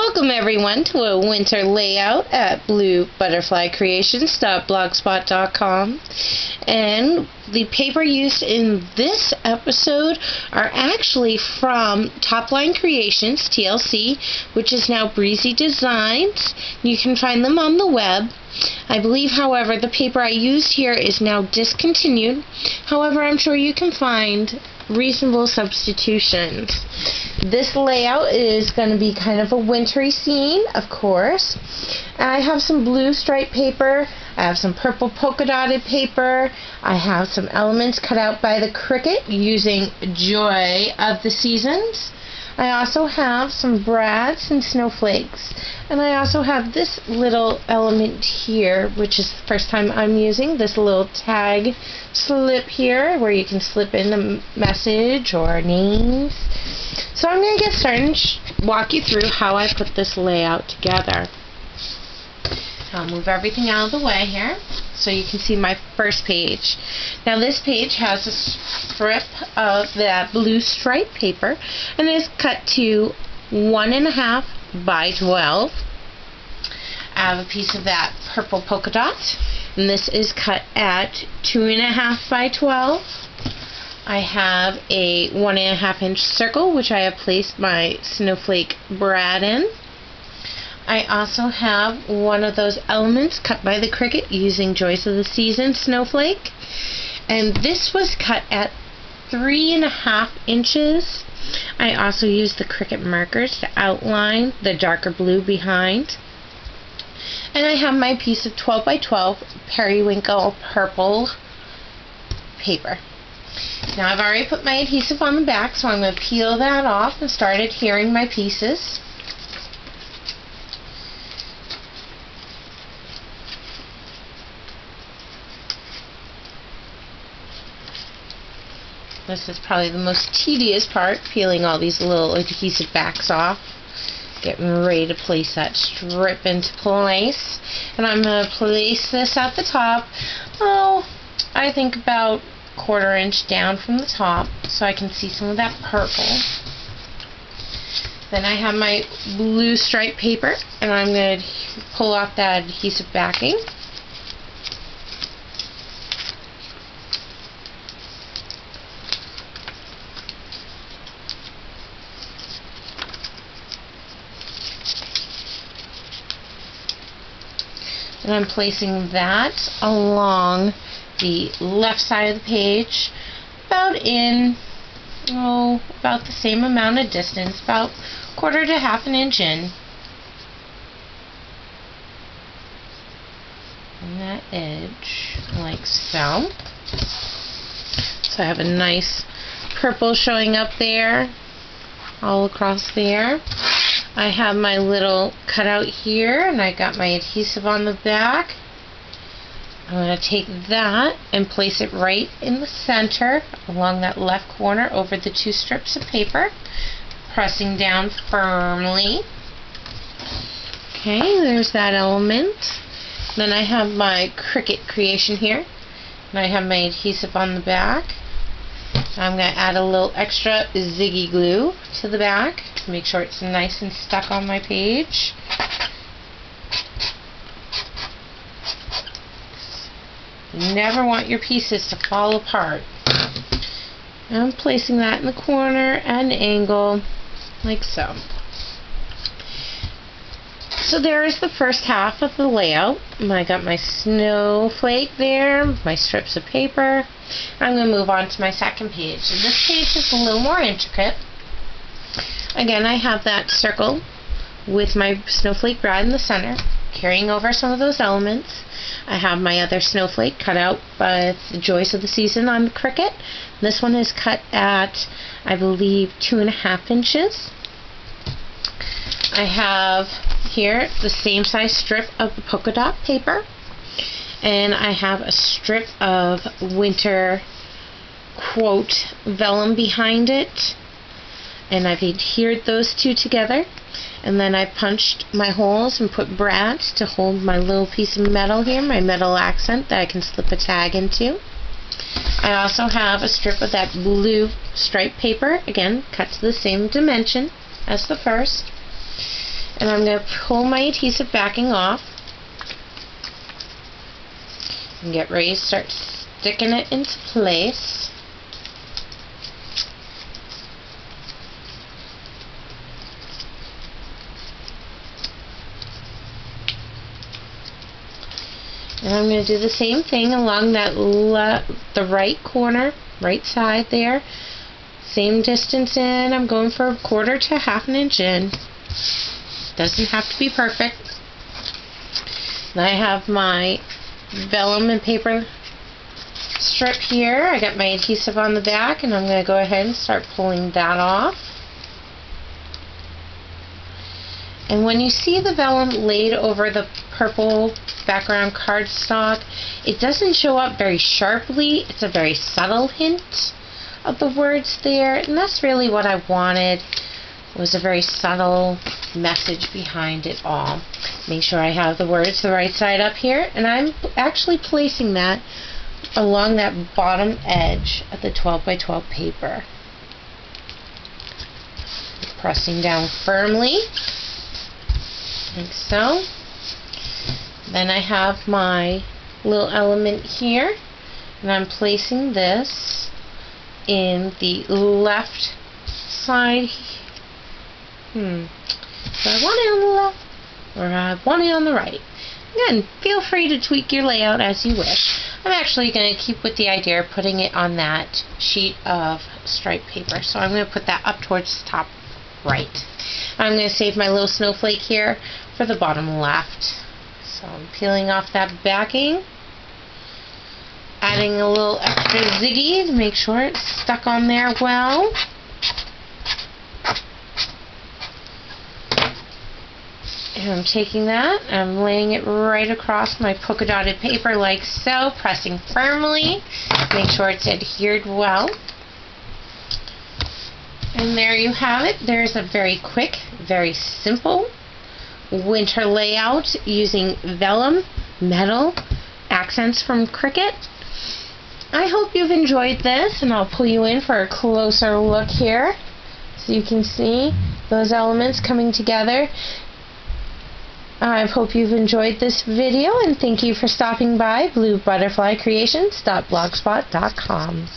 Welcome everyone to a winter layout at bluebutterflycreations.blogspot.com, and the paper used in this episode are actually from Top Line Creations TLC, which is now Breezy Designs. You can find them on the web. I believe, however, the paper I used here is now discontinued. However, I'm sure you can find reasonable substitutions. This layout is going to be kind of a wintry scene, of course. I have some blue stripe paper, I have some purple polka dotted paper, I have some elements cut out by the Cricut using Joy of the Seasons. I also have some brads and snowflakes, and I also have this little element here, which is the first time I'm using this little tag slip here where you can slip in a message or names. So I'm going to get started and walk you through how I put this layout together. I'll move everything out of the way here so you can see my first page. Now this page has a strip of that blue stripe paper, and it's cut to 1.5 by 12. I have a piece of that purple polka dot, and this is cut at 2.5 by 12. I have a 1.5 inch circle, which I have placed my snowflake brad in. I also have one of those elements cut by the Cricut using Joys of the Season snowflake, and this was cut at 3.5 inches. I also used the Cricut markers to outline the darker blue behind. And I have my piece of 12 by 12 periwinkle purple paper. Now I've already put my adhesive on the back, so I'm going to peel that off and start adhering my pieces. This is probably the most tedious part, peeling all these little adhesive backs off. Getting ready to place that strip into place. And I'm going to place this at the top, I think about 1/4 inch down from the top so I can see some of that purple. Then I have my blue stripe paper, and I'm going to pull off that adhesive backing. And I'm placing that along the left side of the page, about the same amount of distance, about 1/4 to 1/2 inch in. On that edge, like so. So I have a nice purple showing up there, all across there. I have my little cutout here, and I got my adhesive on the back. I'm going to take that and place it right in the center along that left corner over the 2 strips of paper, pressing down firmly. Okay, there's that element. Then I have my Cricut creation here, and I have my adhesive on the back. I'm going to add a little extra ziggy glue to the back to make sure it's nice and stuck on my page. You never want your pieces to fall apart. And I'm placing that in the corner at an angle, like so. So there is the first half of the layout. I got my snowflake there, my strips of paper. I'm going to move on to my second page. And this page is a little more intricate. Again, I have that circle with my snowflake brad in the center, carrying over some of those elements. I have my other snowflake cut out by the Joys of the Season on the Cricut. This one is cut at, I believe, 2.5 inches. I have here the same size strip of the polka dot paper, and I have a strip of winter quote vellum behind it, and I've adhered those two together, and then I punched my holes and put brads to hold my little piece of metal here, my metal accent that I can slip a tag into. I also have a strip of that blue stripe paper, again cut to the same dimension as the first. And I'm going to pull my adhesive backing off and get ready to start sticking it into place. And I'm going to do the same thing along that the right corner, right side there. Same distance in. I'm going for 1/4 to 1/2 inch in. Doesn't have to be perfect. And I have my vellum and paper strip here. I got my adhesive on the back, and I'm going to go ahead and start pulling that off. And when you see the vellum laid over the purple background cardstock, it doesn't show up very sharply. It's a very subtle hint of the words there, and that's really what I wanted. It was a very subtle message behind it all. Make sure I have the words the right side up here, and I'm actually placing that along that bottom edge of the 12 by 12 paper. Pressing down firmly, like so. Then I have my little element here, and I'm placing this in the left side. Do I want it on the left or I want it on the right? Again, feel free to tweak your layout as you wish. I'm actually going to keep with the idea of putting it on that sheet of striped paper. So I'm going to put that up towards the top right. I'm going to save my little snowflake here for the bottom left. So I'm peeling off that backing, adding a little extra ziggy to make sure it's stuck on there well. And I'm taking that, I'm laying it right across my polka dotted paper like so, pressing firmly, make sure it's adhered well. And there you have it. There's a very quick, very simple winter layout using vellum, metal, accents from Cricut. I hope you've enjoyed this, and I'll pull you in for a closer look here so you can see those elements coming together. I hope you've enjoyed this video, and thank you for stopping by bluebutterflycreations.blogspot.com.